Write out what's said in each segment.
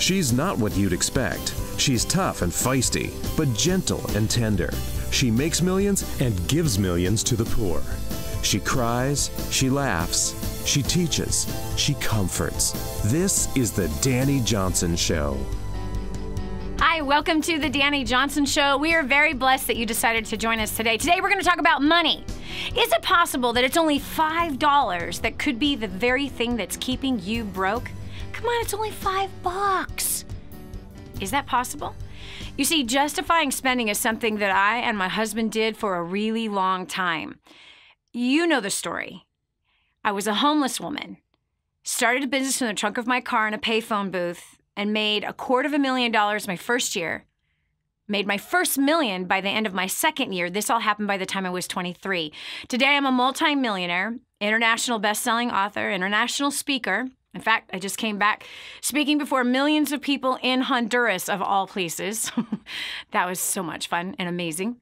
She's not what you'd expect. She's tough and feisty, but gentle and tender. She makes millions and gives millions to the poor. She cries, she laughs, she teaches, she comforts. This is the Dani Johnson Show. Hi, welcome to the Dani Johnson Show. We are very blessed that you decided to join us today. Today we're going to talk about money. Is it possible that it's only $5 that could be the very thing that's keeping you broke? Come on, it's only $5. Is that possible? You see, justifying spending is something that I and my husband did for a really long time. You know the story. I was a homeless woman, started a business in the trunk of my car in a payphone booth, and made $250,000 my first year. Made my first million by the end of my second year. This all happened by the time I was 23. Today, I'm a multi-millionaire, international best-selling author, international speaker. In fact, I just came back speaking before millions of people in Honduras, of all places. That was so much fun and amazing.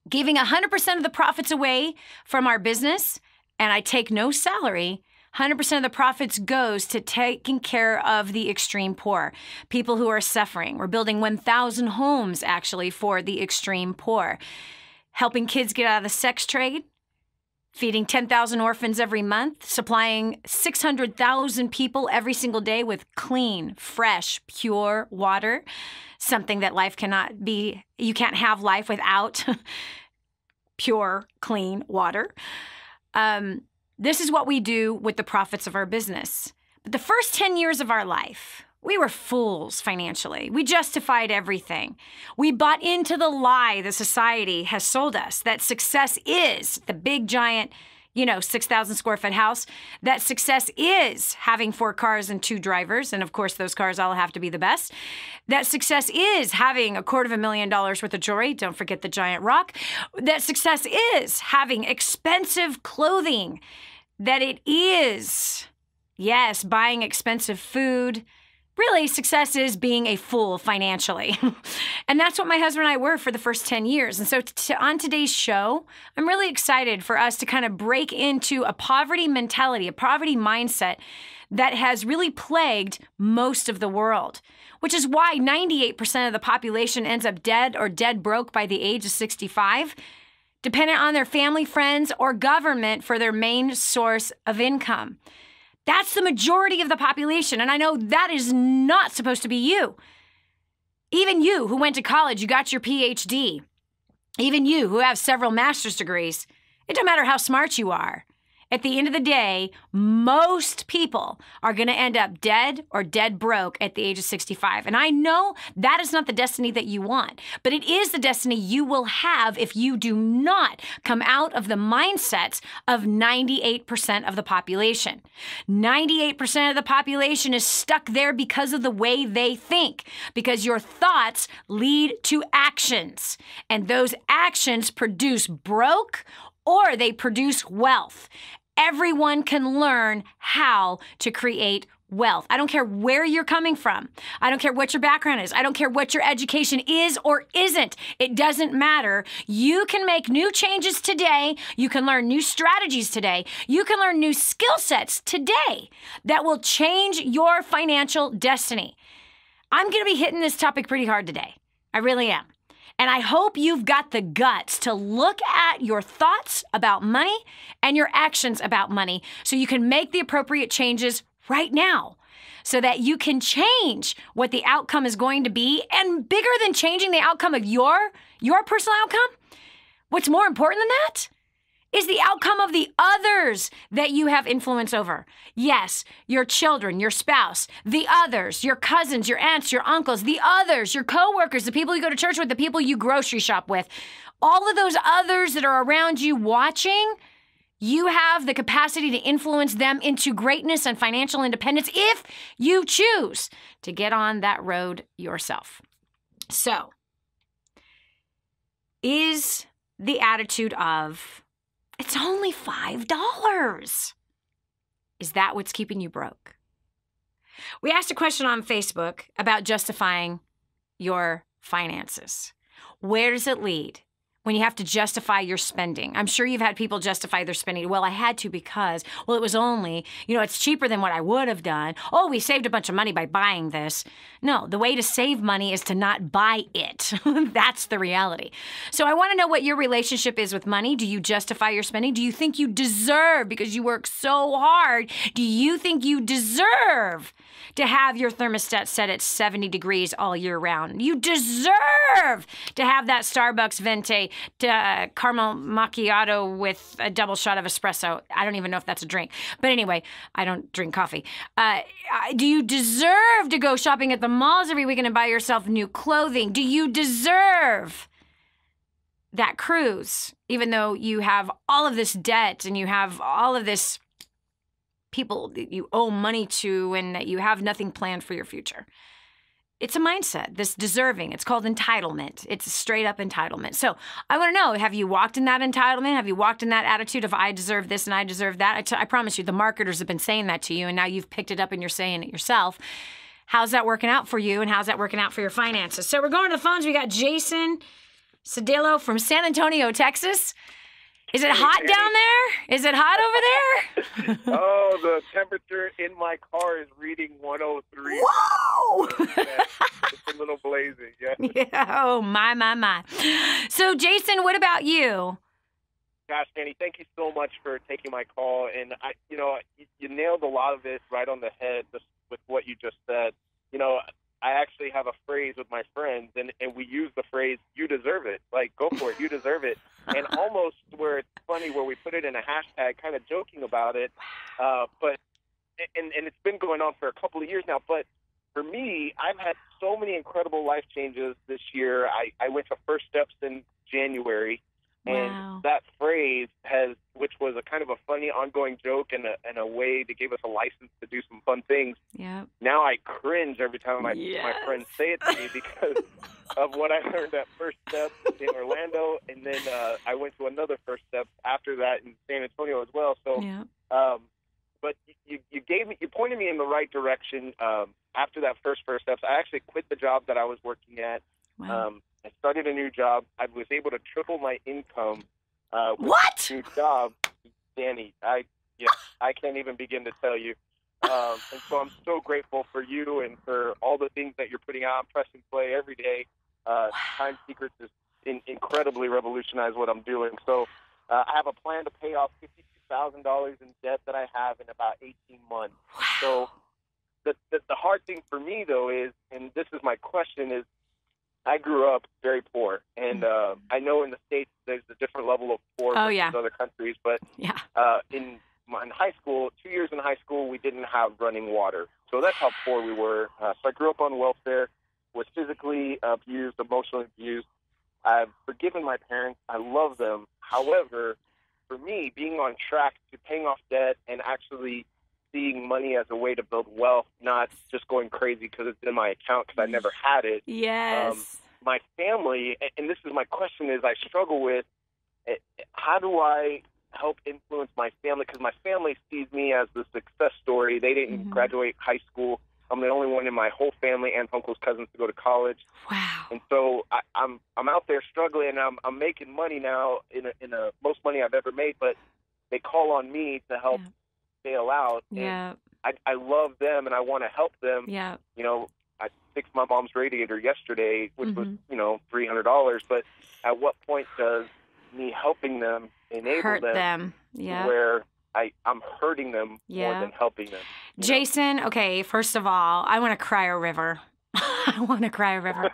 Giving 100% of the profits away from our business, and I take no salary. 100% of the profits goes to taking care of the extreme poor, people who are suffering. We're building 1,000 homes, actually, for the extreme poor. Helping kids get out of the sex trade, feeding 10,000 orphans every month, supplying 600,000 people every single day with clean, fresh, pure water, something that life cannot be. You can't have life without pure, clean water. This is what we do with the profits of our business. But the first 10 years of our life, we were fools financially. We justified everything. We bought into the lie that society has sold us, that success is the big, giant, 6,000 square foot house, that success is having 4 cars and 2 drivers, and of course those cars all have to be the best, that success is having $250,000 worth of jewelry, don't forget the giant rock, that success is having expensive clothing, that it is, yes, buying expensive food. Really, success is being a fool financially. And that's what my husband and I were for the first 10 years. And so on today's show, I'm really excited for us to kind of break into a poverty mentality, a poverty mindset that has really plagued most of the world, which is why 98% of the population ends up dead or dead broke by the age of 65, dependent on their family, friends, or government for their main source of income. That's the majority of the population, and I know that is not supposed to be you. Even you who went to college, you got your PhD. Even you who have several master's degrees. It doesn't matter how smart you are. At the end of the day, most people are going to end up dead or dead broke at the age of 65. And I know that is not the destiny that you want, but it is the destiny you will have if you do not come out of the mindsets of 98% of the population. 98% of the population is stuck there because of the way they think, because your thoughts lead to actions, and those actions produce broke or they produce wealth. Everyone can learn how to create wealth. I don't care where you're coming from. I don't care what your background is. I don't care what your education is or isn't. It doesn't matter. You can make new changes today. You can learn new strategies today. You can learn new skill sets today that will change your financial destiny. I'm going to be hitting this topic pretty hard today. I really am. And I hope you've got the guts to look at your thoughts about money and your actions about money so you can make the appropriate changes right now so that you can change what the outcome is going to be. And bigger than changing the outcome of your personal outcome, what's more important than that is the outcome of the others that you have influence over. Yes, your children, your spouse, the others, your cousins, your aunts, your uncles, the others, your coworkers, the people you go to church with, the people you grocery shop with. All of those others that are around you watching, you have the capacity to influence them into greatness and financial independence if you choose to get on that road yourself. So, is the attitude of, it's only $5. Is that what's keeping you broke? We asked a question on Facebook about justifying your finances. Where does it lead when you have to justify your spending. I'm sure you've had people justify their spending. Well, I had to because, well, it was only, it's cheaper than what I would have done. Oh, we saved a bunch of money by buying this. No, the way to save money is to not buy it. That's the reality. So I want to know what your relationship is with money. Do you justify your spending? Do you think you deserve, because you work so hard, do you think you deserve to have your thermostat set at 70 degrees all year round? You deserve to have that Starbucks Venti caramel macchiato with a double shot of espresso. I don't even know if that's a drink. But anyway, I don't drink coffee. Do you deserve to go shopping at the malls every weekend and buy yourself new clothing? Do you deserve that cruise, even though you have all of this debt and you have all of this people that you owe money to and that you have nothing planned for your future? It's a mindset, this deserving. It's called entitlement. It's a straight up entitlement. So I want to know, have you walked in that entitlement? Have you walked in that attitude of I deserve this and I deserve that? I promise you, the marketers have been saying that to you, and now you've picked it up and you're saying it yourself. How's that working out for you, and how's that working out for your finances? So we're going to the phones. We got Jason Cedillo from San Antonio, Texas. Is it hot down there? Is it hot over there? Oh, the temperature in my car is reading 103. Whoa! It's a little blazing, yeah. Yeah. Oh, my. So, Jason, what about you? Gosh, Danny, thank you so much for taking my call. And, you nailed a lot of it right on the head just with what you just said. I actually have a phrase with my friends, and we use the phrase, you deserve it. Like, go for it, you deserve it. And almost where it's funny, where we put it in a hashtag, kind of joking about it. But it's been going on for a couple of years now. But for me, I've had so many incredible life changes this year. I went to First Steps in January. And wow. That phrase which was a kind of a funny ongoing joke and a way that gave us a license to do some fun things. Yeah. Now I cringe every time my friends say it to me because of what I learned at First Steps in Orlando, and then I went to another First Steps after that in San Antonio as well. So, yeah. But you pointed me in the right direction. After that First Steps, I actually quit the job that I was working at. Wow. I started a new job. I was able to triple my income with What? a new job. Danny, I can't even begin to tell you. And so I'm so grateful for you and for all the things that you're putting out. I'm pressing play every day. Time Secrets is incredibly revolutionized what I'm doing. So I have a plan to pay off $52,000 in debt that I have in about 18 months. Wow. So the hard thing for me, though, is, and this is my question, is I grew up very poor, and I know in the States there's a different level of poor versus other countries, but in high school, 2 years in high school, we didn't have running water. So that's how poor we were. So I grew up on welfare, was physically abused, emotionally abused. I've forgiven my parents. I love them. However, for me, being on track to paying off debt and actually seeing money as a way to build wealth, not just going crazy because it's in my account because I never had it. Yes. My family, and this is my question, is I struggle with how do I help influence my family? Because my family sees me as the success story. They didn't graduate high school. I'm the only one in my whole family, aunts, uncles, cousins, to go to college. Wow. And so I'm out there struggling. I'm making money now in a most money I've ever made, but they call on me to help bail out. Yeah. And I love them and I want to help them. Yeah. I fixed my mom's radiator yesterday, which was, $300. But at what point does me helping them enable them where I'm hurting them more than helping them? Jason, okay, first of all, I want to cry a river. I want to cry a river.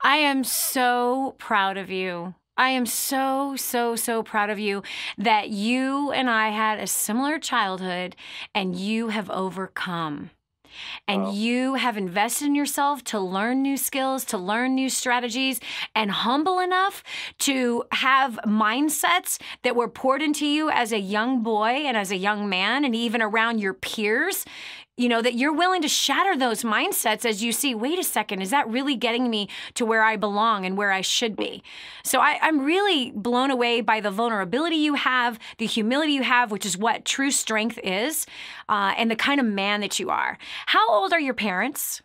I am so proud of you. I am so, so, so proud of you that you and I had a similar childhood and you have overcome. And you have invested in yourself to learn new skills, to learn new strategies, and humble enough to have mindsets that were poured into you as a young boy and as a young man and even around your peers. That you're willing to shatter those mindsets as you see, wait a second, is that really getting me to where I belong and where I should be? So I'm really blown away by the vulnerability you have, the humility you have, which is what true strength is, and the kind of man that you are. How old are your parents?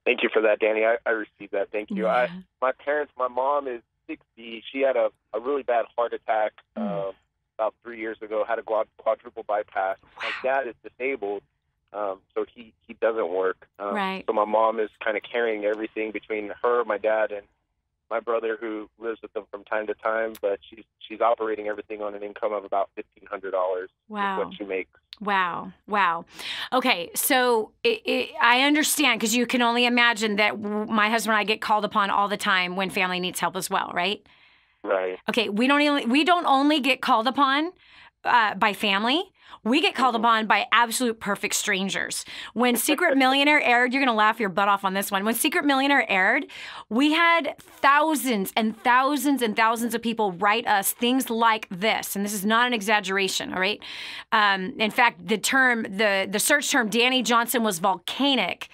Thank you for that, Danny. I received that. Thank you. Yeah. My parents, my mom is 60. She had a really bad heart attack about 3 years ago, had a quadruple bypass. My dad is disabled, so he doesn't work. Right. So my mom is kind of carrying everything between her, my dad, and my brother, who lives with them from time to time, but she's operating everything on an income of about $1,500. Wow. Is what she makes. Wow. Okay, so I understand, because you can only imagine that my husband and I get called upon all the time when family needs help as well, right? Right. Okay, we don't only get called upon by family. We get called upon by absolute perfect strangers. When Secret Millionaire aired, you're going to laugh your butt off on this one. When Secret Millionaire aired, we had thousands and thousands and thousands of people write us things like this. And this is not an exaggeration, all right? In fact, the search term Dani Johnson was volcanic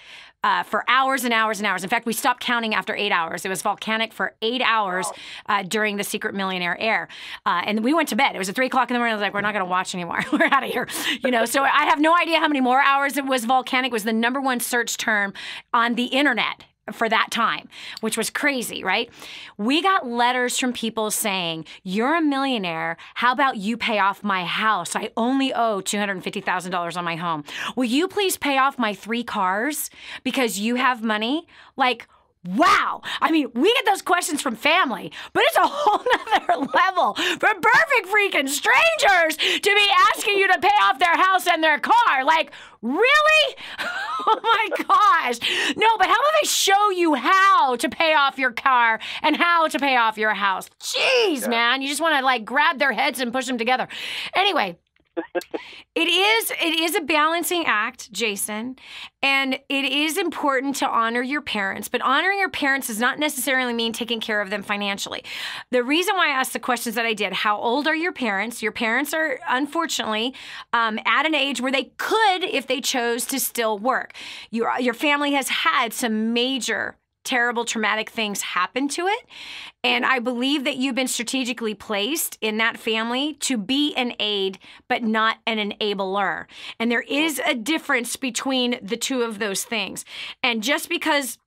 for hours and hours and hours. In fact, we stopped counting after 8 hours. It was volcanic for 8 hours during the Secret Millionaire air. And we went to bed. It was at 3 o'clock in the morning. I was like, we're not going to watch anymore. We're out of here. So I have no idea how many more hours it was volcanic. It was the #1 search term on the internet for that time, which was crazy, right? We got letters from people saying, you're a millionaire. How about you pay off my house? I only owe $250,000 on my home. Will you please pay off my 3 cars because you have money? Like, wow. I mean, we get those questions from family, but it's a whole nother level for perfect freaking strangers to be asking you to pay off their house and their car. Like, really? Oh my gosh. No, but how about they show you how to pay off your car and how to pay off your house? Jeez, man. You just want to like grab their heads and push them together. Anyway. It is a balancing act, Jason, and it is important to honor your parents, but honoring your parents does not necessarily mean taking care of them financially. The reason why I asked the questions that I did, how old are your parents? Your parents are, unfortunately, at an age where they could, if they chose, to still work. Your family has had some major terrible traumatic things happen to it. And I believe that you've been strategically placed in that family to be an aid, but not an enabler. And there is a difference between the two of those things. And just because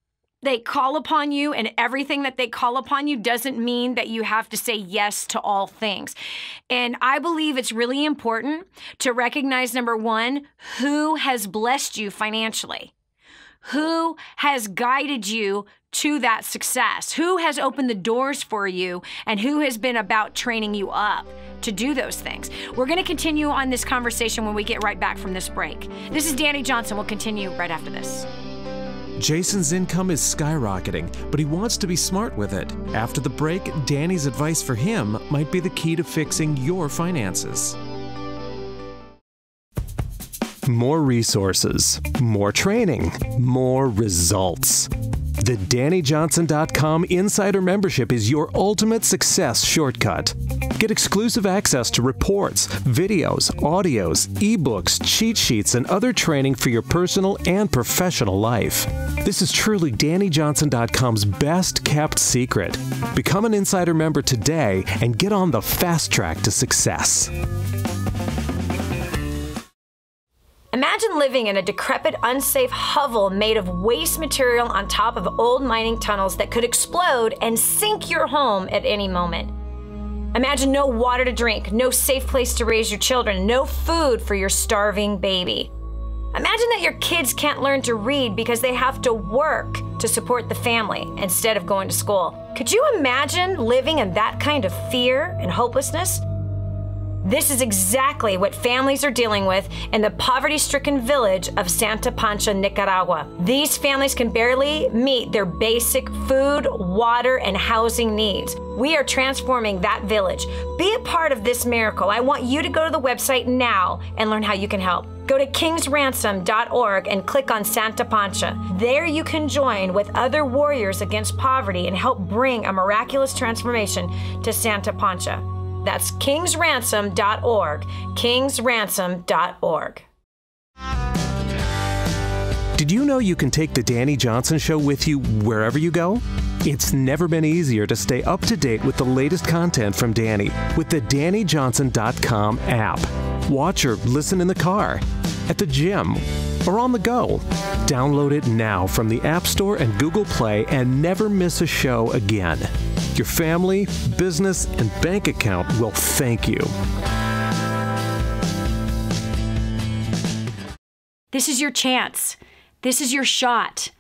they call upon you and everything that they call upon you doesn't mean that you have to say yes to all things. And I believe it's really important to recognize, #1, who has blessed you financially. Who has guided you to that success? Who has opened the doors for you, and who has been about training you up to do those things? We're going to continue on this conversation when we get right back from this break. This is Dani Johnson. We'll continue right after this. Jason's income is skyrocketing, but he wants to be smart with it. After the break, Dani's advice for him might be the key to fixing your finances. More resources, more training, more results. The DaniJohnson.com Insider Membership is your ultimate success shortcut. Get exclusive access to reports, videos, audios, ebooks, cheat sheets, and other training for your personal and professional life. This is truly DaniJohnson.com's best kept secret. Become an Insider member today and get on the fast track to success. Imagine living in a decrepit, unsafe hovel made of waste material on top of old mining tunnels that could explode and sink your home at any moment. Imagine no water to drink, no safe place to raise your children, no food for your starving baby. Imagine that your kids can't learn to read because they have to work to support the family instead of going to school. Could you imagine living in that kind of fear and hopelessness? This is exactly what families are dealing with in the poverty-stricken village of Santa Pancha, Nicaragua. These families can barely meet their basic food, water, and housing needs. We are transforming that village. Be a part of this miracle. I want you to go to the website now and learn how you can help. Go to kingsransom.org and click on Santa Pancha. There you can join with other warriors against poverty and help bring a miraculous transformation to Santa Pancha. That's kingsransom.org, kingsransom.org. Did you know you can take the Dani Johnson Show with you wherever you go? It's never been easier to stay up to date with the latest content from Dani with the DaniJohnson.com app. Watch or listen in the car, at the gym, or on the go. Download it now from the App Store and Google Play and never miss a show again. Your family, business, and bank account will thank you. This is your chance. This is your shot.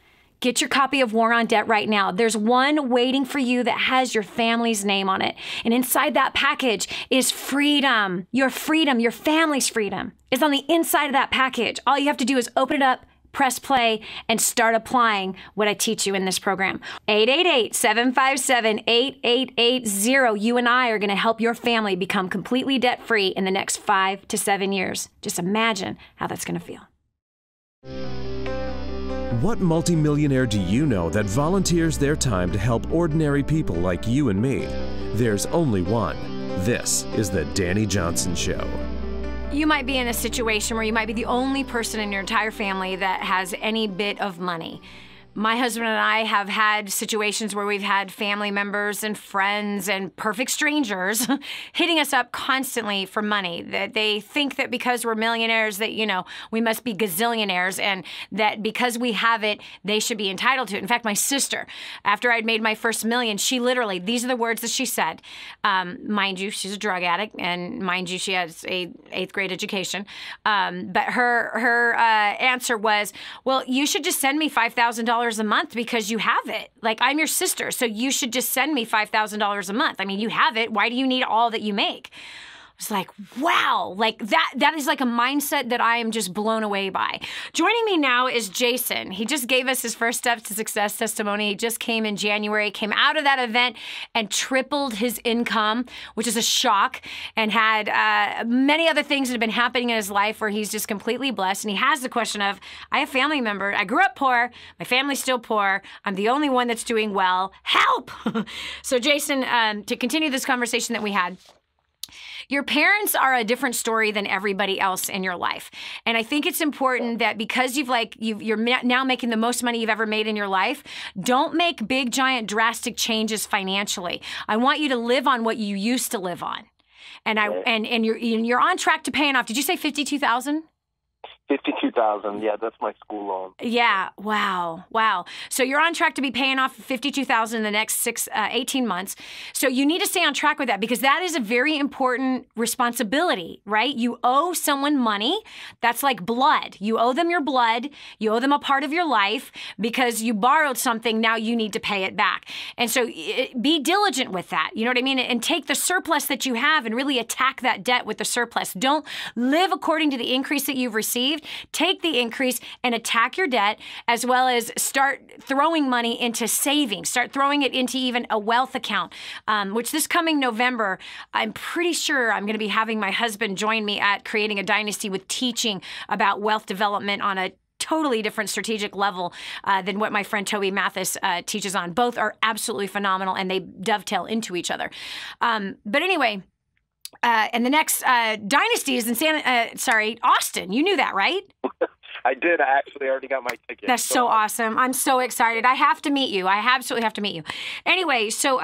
Get your copy of War on Debt right now. There's one waiting for you that has your family's name on it. And inside that package is freedom. Your family's freedom is on the inside of that package. All you have to do is open it up, press play, and start applying what I teach you in this program. 888-757-8880. You and I are going to help your family become completely debt-free in the next 5 to 7 years. Just imagine how that's going to feel. What multimillionaire do you know that volunteers their time to help ordinary people like you and me? There's only one. This is the Dani Johnson Show. You might be in a situation where you might be the only person in your entire family that has any bit of money. My husband and I have had situations where we've had family members and friends and perfect strangers hitting us up constantly for money. That they think that because we're millionaires that, we must be gazillionaires, and that because we have it, they should be entitled to it. In fact, my sister, after I'd made my first million, she literally, these are the words that she said. Mind you, she's a drug addict, and mind you, she has a 8th grade education. But her answer was, well, you should just send me $5,000 a month because you have it. Like, I'm your sister, so you should just send me $5,000 a month. I mean, you have it. Why do you need all that you make? I was like, wow, like that is like a mindset that I am just blown away by. Joining me now is Jason. He just gave us his first steps to success testimony. He just came in January, came out of that event and tripled his income, which is a shock, and had many other things that have been happening in his life where he's just completely blessed. And he has the question of, I have family member. I grew up poor. My family's still poor. I'm the only one that's doing well. Help! So Jason, to continue this conversation that we had, your parents are a different story than everybody else in your life. And I think it's important that because you're now making the most money you've ever made in your life, don't make big, giant, drastic changes financially. I want you to live on what you used to live on. And you're on track to paying off. Did you say $52,000? $52,000. Yeah, that's my school loan. Yeah. Wow. So you're on track to be paying off $52,000 in the next 18 months. So you need to stay on track with that because that is a very important responsibility, right? You owe someone money. That's like blood. You owe them your blood. You owe them a part of your life because you borrowed something. Now you need to pay it back. And so be diligent with that. You know what I mean? And take the surplus that you have and really attack that debt with the surplus. Don't live according to the increase that you've received. Take the increase and attack your debt, as well as start throwing money into savings. Start throwing it into even a wealth account, which this coming November, I'm pretty sure I'm going to be having my husband join me at Creating a Dynasty with teaching about wealth development on a totally different strategic level than what my friend Toby Mathis teaches on. Both are absolutely phenomenal, and they dovetail into each other. But anyway, and the next dynasty is in Austin. You knew that, right? I did. I actually already got my ticket. That's so awesome. I'm so excited. I have to meet you. I absolutely have to meet you. Anyway, so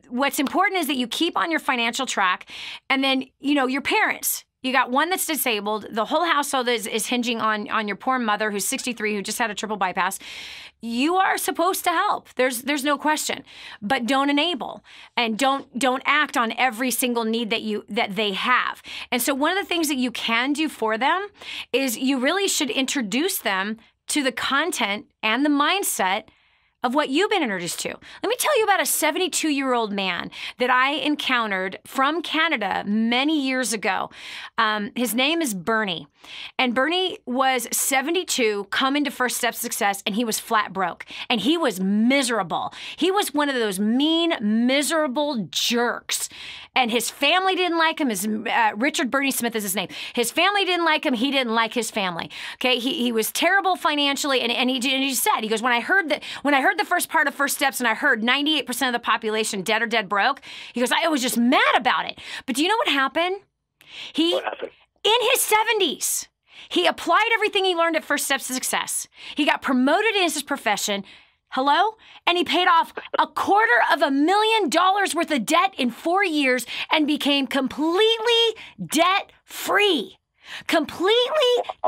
what's important is that you keep on your financial track, and then, your parents. You got one that's disabled. The whole household is hinging on your poor mother who's 63, who just had a triple bypass. You are supposed to help. There's no question. But don't enable, and don't act on every single need that they have. And so one of the things that you can do for them is you really should introduce them to the content and the mindset of what you've been introduced to. Let me tell you about a 72-year-old man that I encountered from Canada many years ago. His name is Bernie. And Bernie was 72, coming to First Step Success, and he was flat broke. And he was miserable. He was one of those mean, miserable jerks. And his family didn't like him. Richard Bernie Smith is his name. His family didn't like him. He didn't like his family. Okay, he was terrible financially, and he said, he goes, when I heard the first part of First Steps and I heard 98% of the population dead or dead broke, he goes, I was just mad about it. But do you know what happened? What happened? In his 70s, he applied everything he learned at First Steps to Success. He got promoted in his profession. Hello? And he paid off $250,000 worth of debt in 4 years and became completely debt-free. completely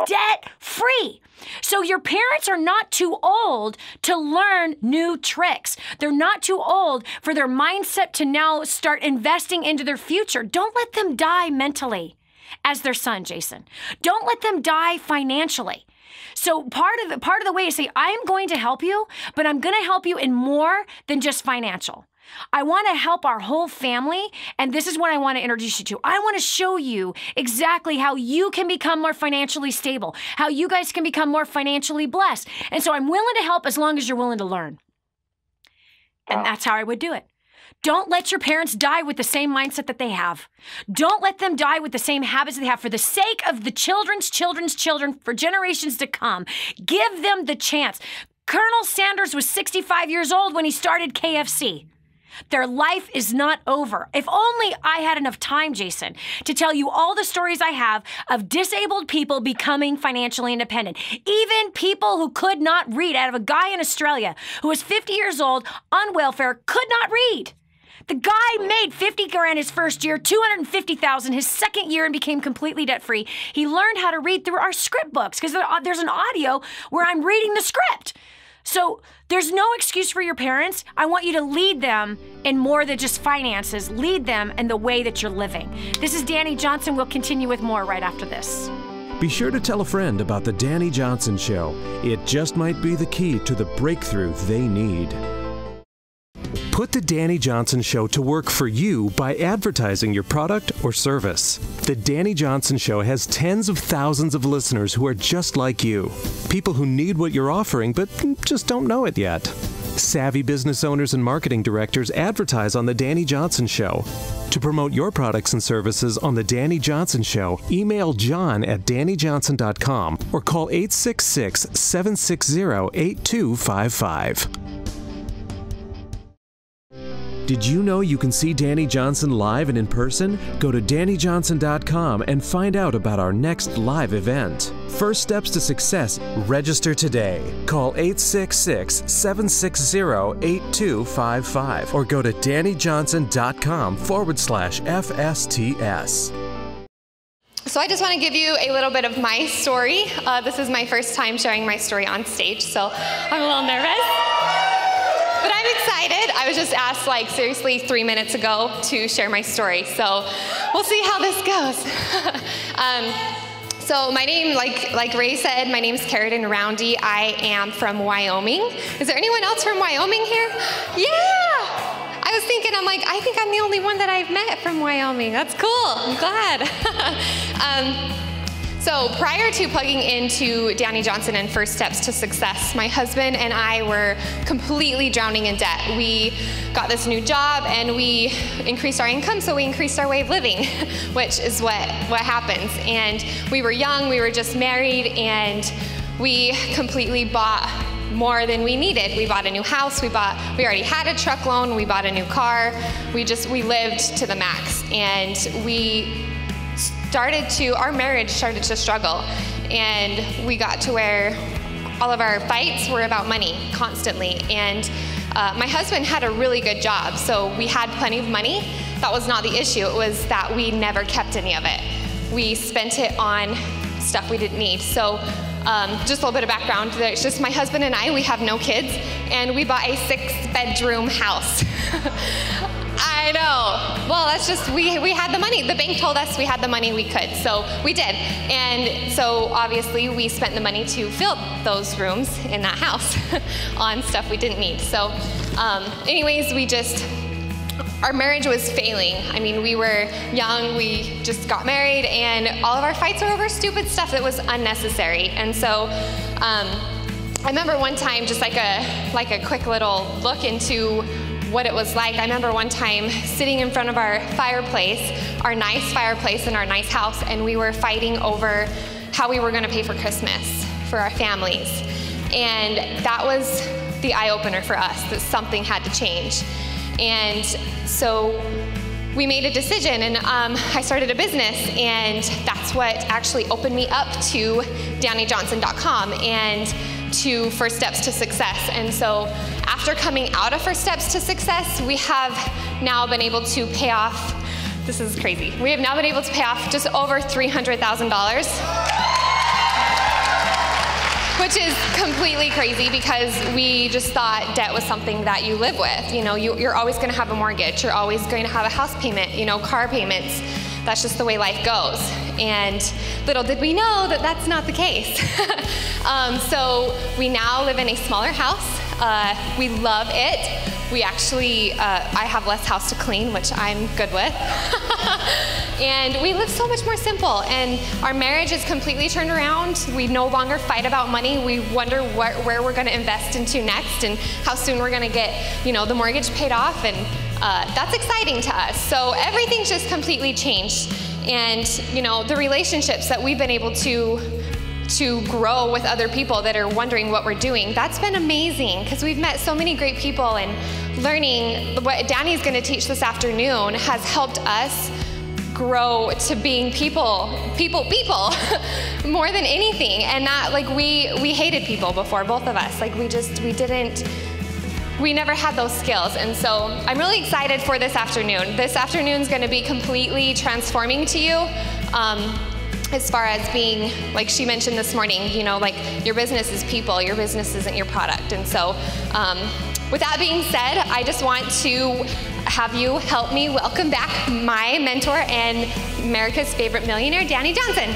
debt-free. So your parents are not too old to learn new tricks. They're not too old for their mindset to now start investing into their future. Don't let them die mentally as their son, Jason. Don't let them die financially. So part of the way is say, I'm going to help you, but I'm going to help you in more than just financial. I want to help our whole family, and this is what I want to introduce you to. I want to show you exactly how you can become more financially stable, how you guys can become more financially blessed. And so I'm willing to help as long as you're willing to learn. And that's how I would do it. Don't let your parents die with the same mindset that they have. Don't let them die with the same habits they have. For the sake of the children's children, for generations to come, give them the chance. Colonel Sanders was 65 years old when he started KFC. Their life is not over. If only I had enough time, Jason, to tell you all the stories I have of disabled people becoming financially independent. Even people who could not read. I have a guy in Australia who was 50 years old on welfare, could not read. The guy made $50,000 his first year, $250,000 his second year, and became completely debt-free. He learned how to read through our script books because there's an audio where I'm reading the script. So there's no excuse for your parents. I want you to lead them in more than just finances. Lead them in the way that you're living. This is Dani Johnson. We'll continue with more right after this. Be sure to tell a friend about the Dani Johnson Show. It just might be the key to the breakthrough they need. Put the Dani Johnson Show to work for you by advertising your product or service. The Dani Johnson Show has tens of thousands of listeners who are just like you. People who need what you're offering but just don't know it yet. Savvy business owners and marketing directors advertise on the Dani Johnson Show. To promote your products and services on the Dani Johnson Show, email john@danijohnson.com or call 866-760-8255. Did you know you can see Dani Johnson live and in person? Go to DaniJohnson.com and find out about our next live event. First Steps to Success. Register today. Call 866-760-8255 or go to DaniJohnson.com/FSTS. So I just want to give you a little bit of my story. This is my first time sharing my story on stage, so I'm a little nervous. But I'm excited. I was just asked, seriously 3 minutes ago to share my story. So we'll see how this goes. So my name, like Ray said, my name's Carradine Roundy. I am from Wyoming. Is there anyone else from Wyoming here? Yeah! I was thinking, I think I'm the only one that I've met from Wyoming. That's cool. I'm glad. So prior to plugging into Dani Johnson and First Steps to Success, my husband and I were completely drowning in debt. We got this new job and we increased our income, so we increased our way of living, which is what happens. And we were young, we were just married, and we completely bought more than we needed. We bought a new house, we already had a truck loan, we bought a new car, we lived to the max. And our marriage started to struggle, and we got to where all of our fights were about money constantly. And my husband had a really good job, so we had plenty of money. That was not the issue. It was that we never kept any of it. We spent it on stuff we didn't need. So just a little bit of background. There's just my husband and I, we have no kids, and we bought a 6-bedroom house. I know. Well, that's just, we had the money. The bank told us we had the money we could, so we did. And so obviously we spent the money to fill those rooms in that house on stuff we didn't need. So anyways, our marriage was failing. I mean, we were young, we just got married, and all of our fights were over stupid stuff that was unnecessary. And so I remember one time, just like a quick little look into what it was like. I remember one time sitting in front of our fireplace, our nice fireplace in our nice house, and we were fighting over how we were going to pay for Christmas for our families. And that was the eye-opener for us, that something had to change. And so we made a decision, and I started a business, and that's what actually opened me up to DaniJohnson.com and to First Steps to Success. And so after coming out of First Steps to Success, we have now been able to pay off This is crazy. We have now been able to pay off just over $300,000. Which is completely crazy because we just thought debt was something that you live with. You know, you're always going to have a mortgage. You're always going to have a house payment, you know, car payments. That's just the way life goes. And little did we know that that's not the case. So we now live in a smaller house. We love it. We actually, I have less house to clean, which I'm good with. And we live so much more simple. And our marriage is completely turned around. We no longer fight about money. We wonder where we're going to invest into next and how soon we're going to get, you know, the mortgage paid off. And that's exciting to us. So everything's just completely changed. And, you know, the relationships that we've been able to grow with other people that are wondering what we're doing, that's been amazing because we've met so many great people, and learning what Dani's going to teach this afternoon has helped us grow to being people more than anything. And that, like, we hated people before, both of us. Like, we never had those skills. And so I'm really excited for this afternoon. This afternoon's going to be completely transforming to you. As far as being, like she mentioned this morning, you know, like, your business is people, your business isn't your product. And so with that being said, I just want to have you help me welcome back my mentor and America's favorite millionaire, Dani Johnson.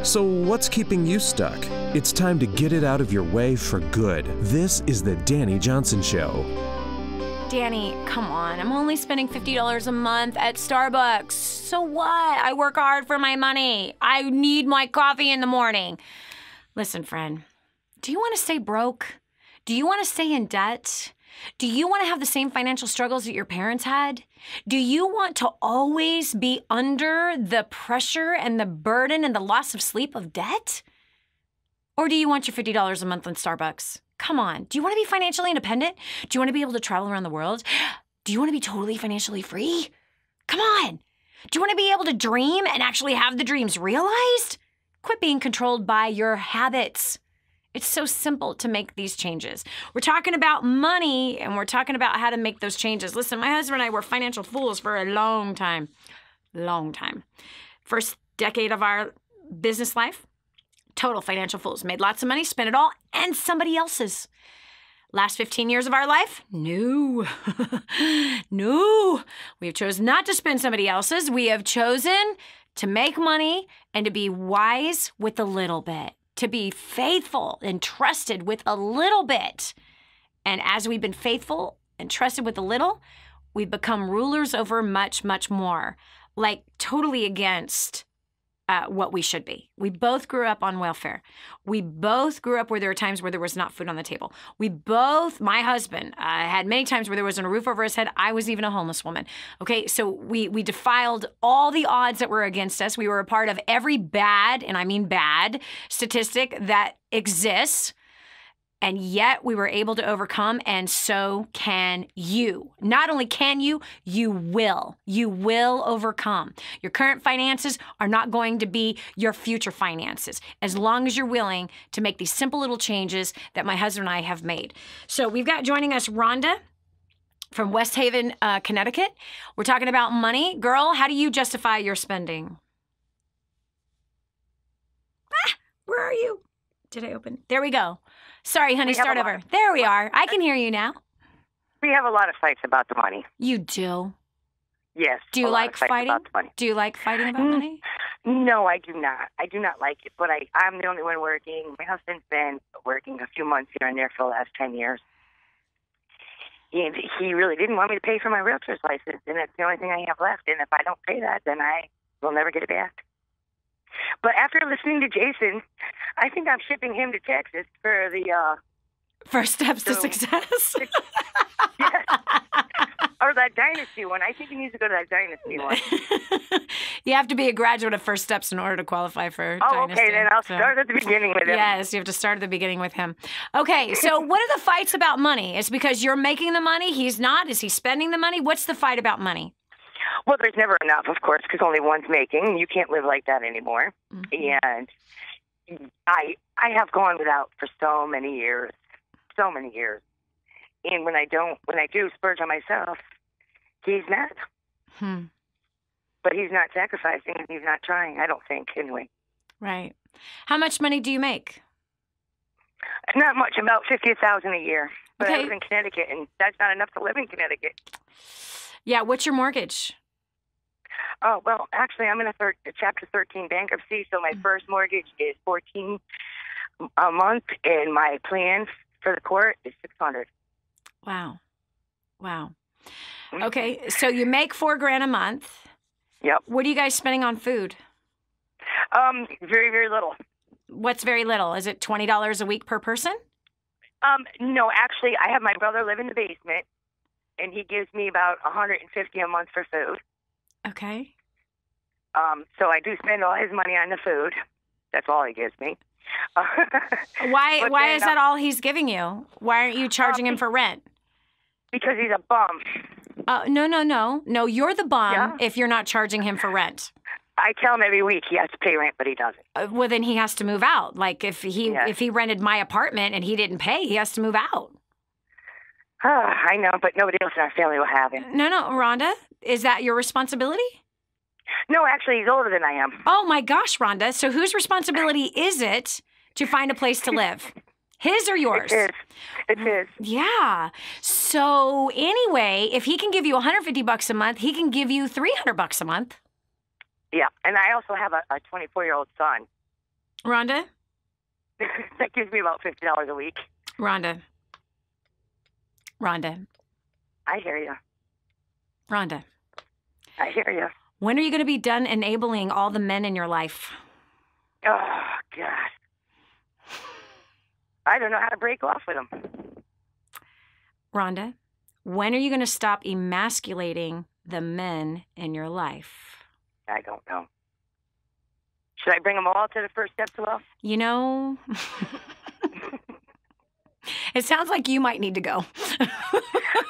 So what's keeping you stuck? It's time to get it out of your way for good. This is the Dani Johnson Show. Dani, come on. I'm only spending $50 a month at Starbucks. So what? I work hard for my money. I need my coffee in the morning. Listen, friend, do you want to stay broke? Do you want to stay in debt? Do you want to have the same financial struggles that your parents had? Do you want to always be under the pressure and the burden and the loss of sleep of debt? Or do you want your $50 a month on Starbucks? Come on. Do you want to be financially independent? Do you want to be able to travel around the world? Do you want to be totally financially free? Come on. Do you want to be able to dream and actually have the dreams realized? Quit being controlled by your habits. It's so simple to make these changes. We're talking about money, and we're talking about how to make those changes. Listen, my husband and I were financial fools for a long time. Long time. First decade of our business life, total financial fools. Made lots of money, spent it all, and somebody else's. Last 15 years of our life? No. No. We have chosen not to spend somebody else's. We have chosen to make money and to be wise with a little bit. To be faithful and trusted with a little bit. And as we've been faithful and trusted with a little, we've become rulers over much, much more. Like, totally against what we should be. We both grew up on welfare. We both grew up where there were times where there was not food on the table. We both, my husband, had many times where there wasn't a roof over his head. I was even a homeless woman. Okay, so we defiled all the odds that were against us. We were a part of every bad, and I mean bad, statistic that exists. And yet we were able to overcome, and so can you. Not only can you, you will. You will overcome. Your current finances are not going to be your future finances, as long as you're willing to make these simple little changes that my husband and I have made. So we've got joining us Rhonda from West Haven, Connecticut. We're talking about money. Girl, how do you justify your spending? Where are you? Did I open? There we go. Sorry, honey, start over. There we are. I can hear you now. We have a lot of fights about the money. You do? Yes. Do you like fighting? Do you like fighting about money? No, I do not. I do not like it, but I'm the only one working. My husband's been working a few months here and there for the last 10 years. And he really didn't want me to pay for my realtor's license, and that's the only thing I have left. And if I don't pay that, then I will never get it back. But after listening to Jason, I think I'm shipping him to Texas for the first steps to success. Yes. Or that dynasty one. I think he needs to go to that dynasty one. You have to be a graduate of First Steps in order to qualify for dynasty. Okay, then I'll start at the beginning with him. Yes, you have to start at the beginning with him. Okay, so what are the fights about money? It's because you're making the money, he's not? Is he spending the money? What's the fight about money? Well, there's never enough, of course, because only one's making. You can't live like that anymore. And I have gone without for so many years. And when I do splurge on myself, he's mad. But he's not sacrificing and he's not trying, I don't think, anyway. Right. How much money do you make? Not much, about $50,000 a year. But Okay. I live in Connecticut, and that's not enough to live in Connecticut. Yeah, what's your mortgage? Oh, well, actually, I'm in a Chapter 13 bankruptcy, so my first mortgage is $14 a month, and my plan for the court is $600. Wow. Okay, so you make $4,000 a month. Yep. What are you guys spending on food? Very, very little. What's very little? Is it $20 a week per person? No, actually, I have my brother live in the basement, and he gives me about $150 a month for food. Okay. So I do spend all his money on the food. That's all he gives me. Why is that all he's giving you? Why aren't you charging him for rent? Because he's a bum. No, you're the bum if you're not charging him for rent. I tell him every week he has to pay rent, but he doesn't. Well, then he has to move out. Like if he rented my apartment and he didn't pay, he has to move out. I know, but nobody else in our family will have him. No, Rhonda, is that your responsibility? No, actually, he's older than I am. Oh my gosh, Rhonda. So whose responsibility is it to find a place to live? His or yours? It's his. Yeah. So anyway, if he can give you $150 a month, he can give you $300 a month. Yeah, and I also have a 24-year-old son. Rhonda? That gives me about $50 a week. Rhonda. I hear you. Rhonda. I hear you. When are you going to be done enabling all the men in your life? Oh, God. I don't know how to break off with them. Rhonda, when are you going to stop emasculating the men in your life? I don't know. Should I bring them all to the first step to love? You know, it sounds like you might need to go.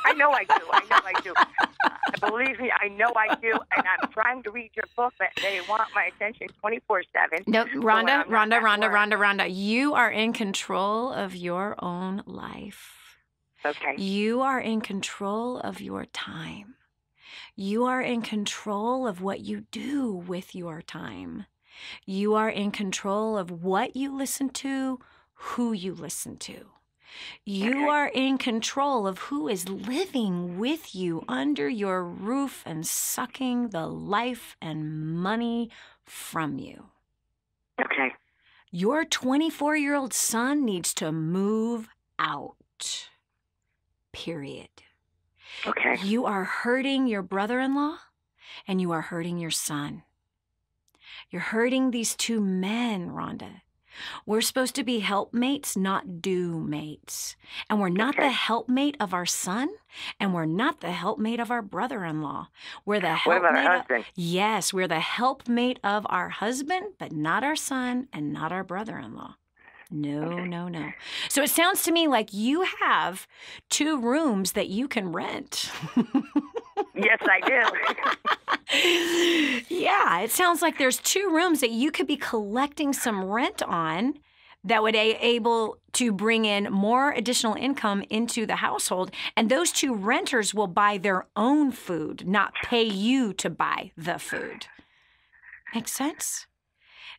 I know I do. Believe me, I know I do. And I'm trying to read your book, but they want my attention 24/7. No, Rhonda, you are in control of your own life. Okay. You are in control of your time. You are in control of what you do with your time. You are in control of what you listen to, who you listen to. You are in control of who is living with you under your roof and sucking the life and money from you. Okay. Your 24-year-old son needs to move out. Period. Okay. You are hurting your brother-in-law and you are hurting your son. You're hurting these two men, Rhonda. We're supposed to be helpmates, not do-mates. And we're not the helpmate of our son, and we're not the helpmate of our brother-in-law. We're the helpmate. What about our husband? Yes, we're the helpmate of our husband, but not our son and not our brother-in-law. No. So it sounds to me like you have 2 rooms that you can rent. Yes, I do. Yeah, it sounds like there's 2 rooms that you could be collecting some rent on that would be able to bring in more additional income into the household. And those 2 renters will buy their own food, not pay you to buy the food. Make sense?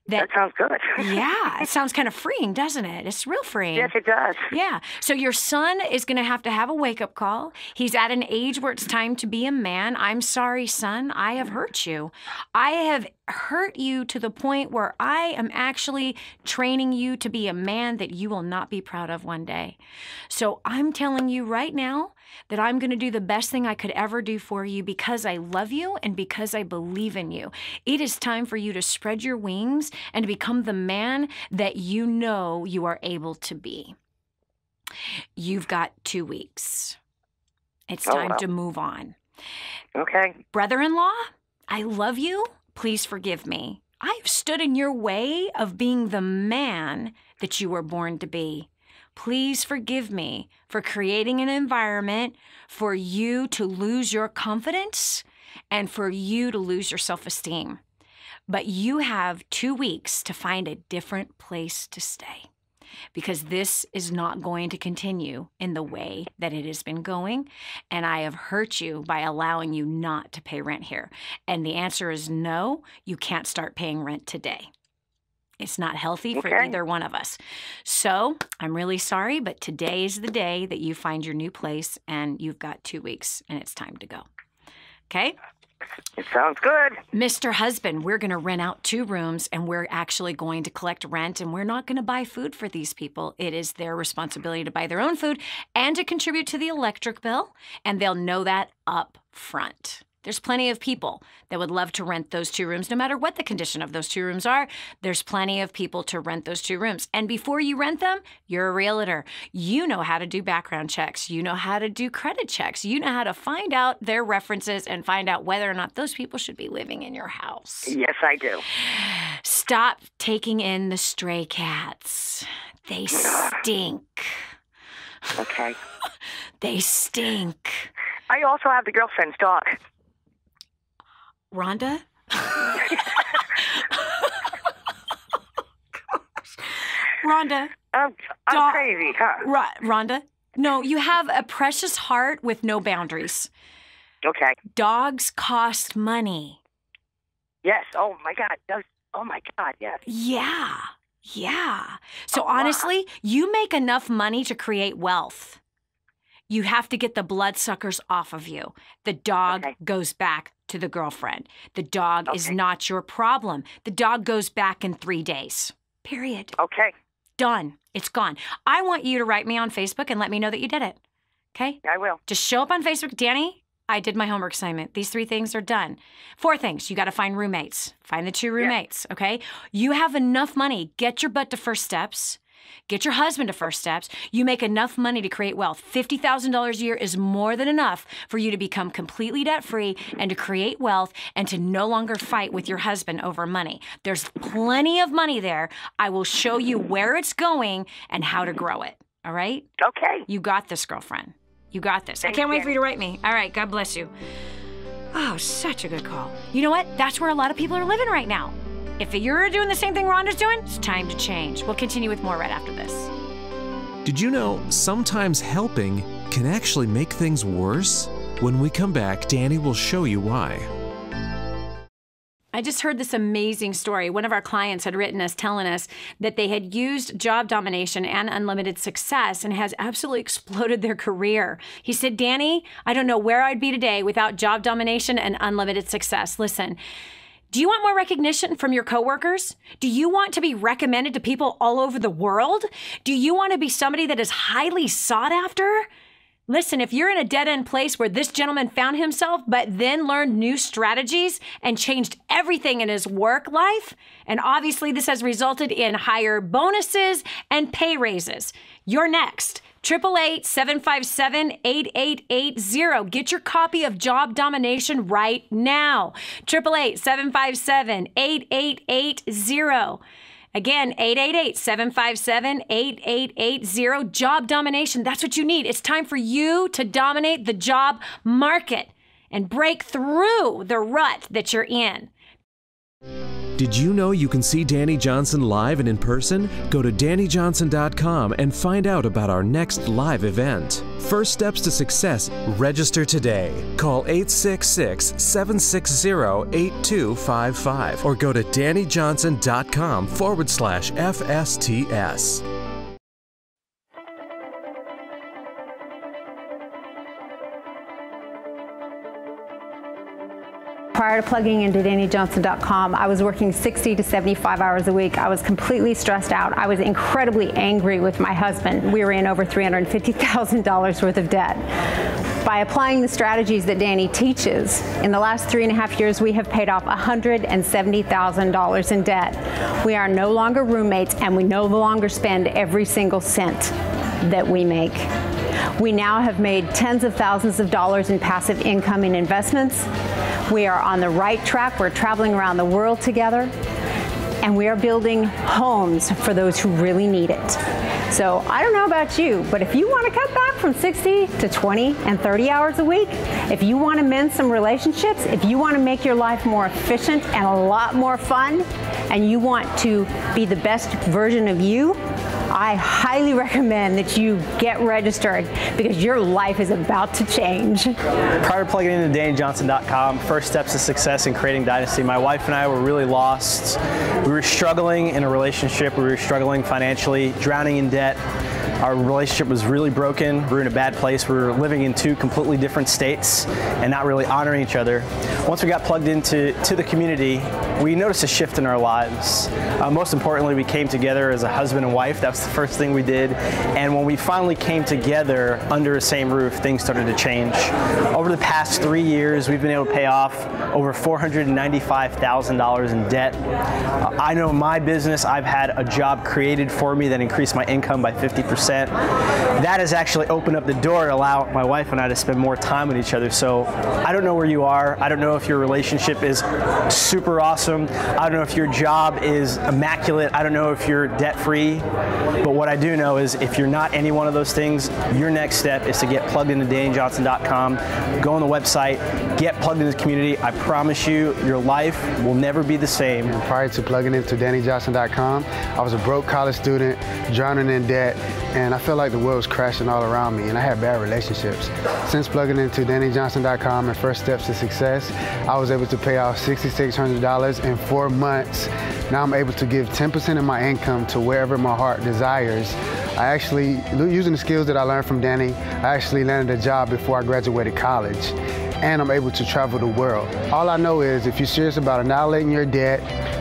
That sounds good. Yeah, it sounds kind of freeing, doesn't it? It's real freeing. Yes, it does. Yeah. So your son is going to have a wake-up call. He's at an age where it's time to be a man. I'm sorry, son. I have hurt you. I have hurt you to the point where I am actually training you to be a man that you will not be proud of one day. So I'm telling you right now that I'm going to do the best thing I could ever do for you because I love you and because I believe in you. It is time for you to spread your wings and to become the man that you know you are able to be. You've got 2 weeks. It's time to move on. Okay. Brother-in-law, I love you. Please forgive me. I've stood in your way of being the man that you were born to be. Please forgive me for creating an environment for you to lose your confidence and for you to lose your self-esteem. But you have 2 weeks to find a different place to stay, because this is not going to continue in the way that it has been going. And I have hurt you by allowing you not to pay rent here. And the answer is no, you can't start paying rent today. It's not healthy for either one of us. So I'm really sorry, but today is the day that you find your new place, and you've got 2 weeks, and it's time to go. Okay? It sounds good. Mr. Husband, we're going to rent out 2 rooms, and we're actually going to collect rent, and we're not going to buy food for these people. It is their responsibility to buy their own food and to contribute to the electric bill, and they'll know that up front. There's plenty of people that would love to rent those 2 rooms, no matter what the condition of those 2 rooms are. There's plenty of people to rent those 2 rooms. And before you rent them, you're a realtor. You know how to do background checks. You know how to do credit checks. You know how to find out their references and find out whether or not those people should be living in your house. Yes, I do. Stop taking in the stray cats. They stink. Okay. They stink. I also have the girlfriend's dog. Rhonda? Rhonda. I'm crazy, huh? Rhonda? No, you have a precious heart with no boundaries. Okay. Dogs cost money. Yes. Oh, my God. Oh, my God, yes. Yeah. So honestly, you make enough money to create wealth. You have to get the bloodsuckers off of you. The dog goes back to the girlfriend. The dog is not your problem. The dog goes back in 3 days. Period. Okay. Done. It's gone. I want you to write me on Facebook and let me know that you did it. Okay? I will. Just show up on Facebook. Dani, I did my homework assignment. These 3 things are done. 4 things. You got to find roommates. Find the 2 roommates. Okay? You have enough money. Get your butt to First Steps. Get your husband to First Steps. You make enough money to create wealth. $50,000 a year is more than enough for you to become completely debt-free and to create wealth and to no longer fight with your husband over money. There's plenty of money there. I will show you where it's going and how to grow it. All right? Okay. You got this, girlfriend. You got this. I can't wait for you to write me. All right. God bless you. Oh, such a good call. You know what? That's where a lot of people are living right now. If you're doing the same thing Rhonda's doing, it's time to change. We'll continue with more right after this. Did you know sometimes helping can actually make things worse? When we come back, Dani will show you why. I just heard this amazing story. One of our clients had written us telling us that they had used job domination and unlimited success and has absolutely exploded their career. He said, Dani, I don't know where I'd be today without job domination and unlimited success. Listen, do you want more recognition from your coworkers? Do you want to be recommended to people all over the world? Do you want to be somebody that is highly sought after? Listen, if you're in a dead-end place where this gentleman found himself, but then learned new strategies and changed everything in his work life, and obviously this has resulted in higher bonuses and pay raises, you're next. 888-757-8880. Get your copy of Job Domination right now. 888-757-8880. Again, 888-757-8880. Job Domination. That's what you need. It's time for you to dominate the job market and break through the rut that you're in. Did you know you can see Dani Johnson live and in person? Go to DaniJohnson.com and find out about our next live event. First Steps to Success. Register today. Call 866-760-8255 or go to DaniJohnson.com/FSTS. Prior to plugging into DaniJohnson.com, I was working 60 to 75 hours a week. I was completely stressed out. I was incredibly angry with my husband. We were in over $350,000 worth of debt. By applying the strategies that Dani teaches, in the last 3.5 years, we have paid off $170,000 in debt. We are no longer roommates, and we no longer spend every single cent that we make. We now have made tens of thousands of dollars in passive income in investments. We are on the right track. We're traveling around the world together. and we are building homes for those who really need it. So I don't know about you, but if you want to cut back from 60 to 20 and 30 hours a week, if you want to mend some relationships, if you want to make your life more efficient and a lot more fun, and you want to be the best version of you, I highly recommend that you get registered because your life is about to change. Prior to plugging into DaniJohnson.com, first steps to success in creating dynasty, my wife and I were really lost. We were struggling in a relationship. We were struggling financially, drowning in debt. Our relationship was really broken. We were in a bad place. We were living in two completely different states and not really honoring each other. Once we got plugged into the community, we noticed a shift in our lives. Most importantly, we came together as a husband and wife. That was the first thing we did. And when we finally came together under the same roof, things started to change. Over the past 3 years, we've been able to pay off over $495,000 in debt. I know in my business, I've had a job created for me that increased my income by 50%. That has actually opened up the door to allow my wife and I to spend more time with each other. So I don't know where you are. I don't know if your relationship is super awesome. I don't know if your job is immaculate. I don't know if you're debt-free. But what I do know is if you're not any one of those things, your next step is to get plugged into DaniJohnson.com, go on the website, get plugged into the community. I promise you, your life will never be the same. And prior to plugging into DaniJohnson.com, I was a broke college student, drowning in debt, and I felt like the world was crashing all around me, and I had bad relationships. Since plugging into DaniJohnson.com and First Steps to Success, I was able to pay off $6,600 in 4 months. Now I'm able to give 10% of my income to wherever my heart desires. I actually, using the skills that I learned from Dani, I actually landed a job before I graduated college, and I'm able to travel the world. All I know is if you're serious about annihilating your debt,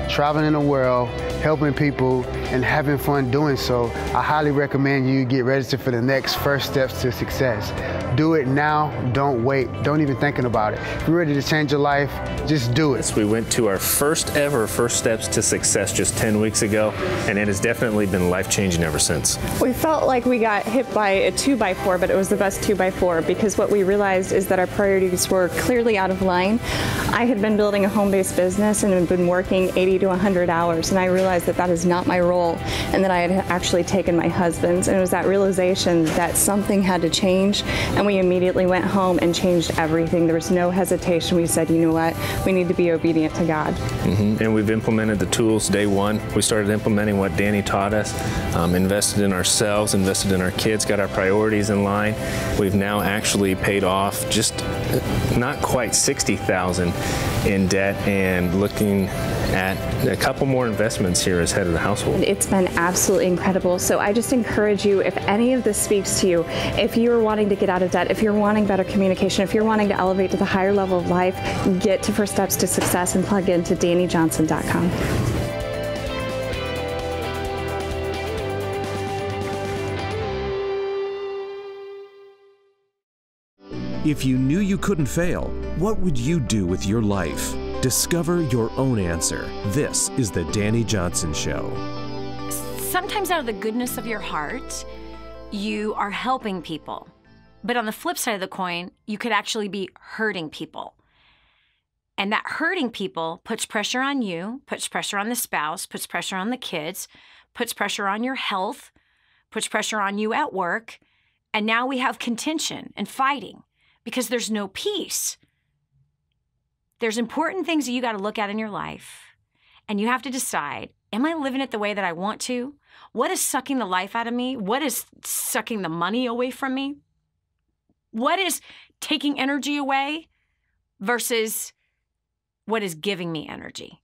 traveling the world, helping people, and having fun doing so, I highly recommend you get registered for the next First Steps to Success. Do it now, don't wait, don't even thinking about it. If you're ready to change your life, just do it. We went to our first ever First Steps to Success just 10 weeks ago, and it has definitely been life-changing ever since. We felt like we got hit by a 2x4, but it was the best 2x4 because what we realized is that our priorities were clearly out of line. I had been building a home-based business and had been working 80 to 100 hours, and I realized that that is not my role, and that I had actually taken my husband's, and it was that realization that something had to change, and we immediately went home and changed everything. There was no hesitation. We said, you know what, we need to be obedient to God. And we've implemented the tools day one. We started implementing what Dani taught us, invested in ourselves, invested in our kids, got our priorities in line. We've now actually paid off just not quite $60,000 in debt and looking at a couple more investments here as head of the household. It's been absolutely incredible. So I just encourage you, if any of this speaks to you, if you're wanting to get out of debt, if you're wanting better communication, if you're wanting to elevate to the higher level of life, get to First Steps to Success and plug into DaniJohnson.com. If you knew you couldn't fail, what would you do with your life? Discover your own answer. This is the Dani Johnson Show. Sometimes out of the goodness of your heart, you are helping people. But on the flip side of the coin, you could actually be hurting people. And that hurting people puts pressure on you, puts pressure on the spouse, puts pressure on the kids, puts pressure on your health, puts pressure on you at work. And now we have contention and fighting because there's no peace. There's important things that you got to look at in your life, and you have to decide, am I living it the way that I want to? What is sucking the life out of me? What is sucking the money away from me? What is taking energy away versus what is giving me energy?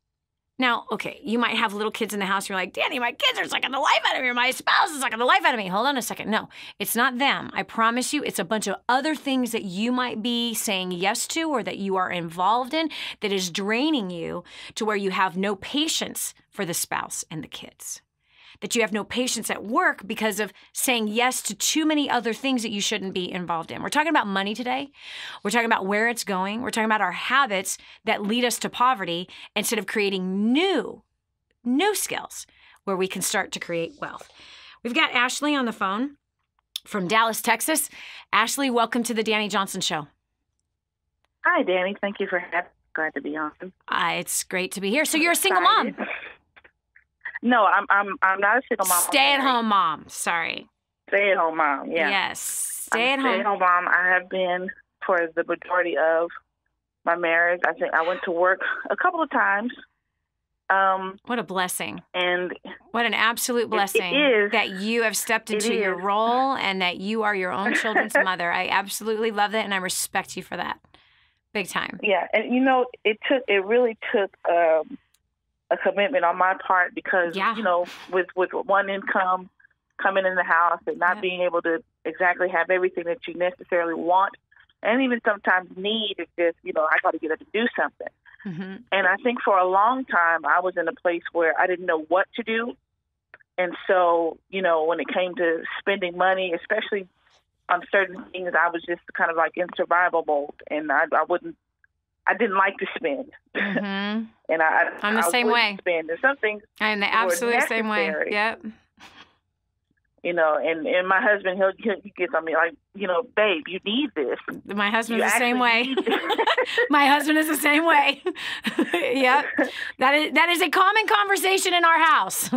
Now, okay, you might have little kids in the house. You're like, Dani, my kids are sucking the life out of me. Or my spouse is sucking the life out of me. Hold on a second. No, it's not them. I promise you, it's a bunch of other things that you might be saying yes to or that you are involved in that is draining you to where you have no patience for the spouse and the kids. That you have no patience at work because of saying yes to too many other things that you shouldn't be involved in. We're talking about money today. We're talking about where it's going. We're talking about our habits that lead us to poverty instead of creating new skills where we can start to create wealth. We've got Ashley on the phone from Dallas, Texas. Ashley, welcome to the Dani Johnson Show. Hi, Dani. Thank you for having me. Glad to be on. It's great to be here. So you're a single mom. No, I'm not a single mom. Stay-at-home mom. Sorry. Stay-at-home mom. Yeah. Yes. Stay-at-home mom. I have been for the majority of my marriage. I think I went to work a couple of times. What a blessing. And what an absolute blessing it is. That you have stepped into your role and that you are your own children's mother. I absolutely love that, and I respect you for that. Big time. Yeah, and it really took a commitment on my part because, with one income coming in the house and not being able to exactly have everything that you necessarily want and even sometimes need, it's just, I got to get up and do something. Mm-hmm. And I think for a long time, I was in a place where I didn't know what to do. And so, when it came to spending money, especially on certain things, I was just kind of like in survival mode. And I didn't like to spend. Mm-hmm. And I'm the same way. Spend. And some things I'm the absolute same way. Yep. And my husband, he gets on me like, babe, you need this. My husband's the same way. My husband is the same way. Yep. That is a common conversation in our house.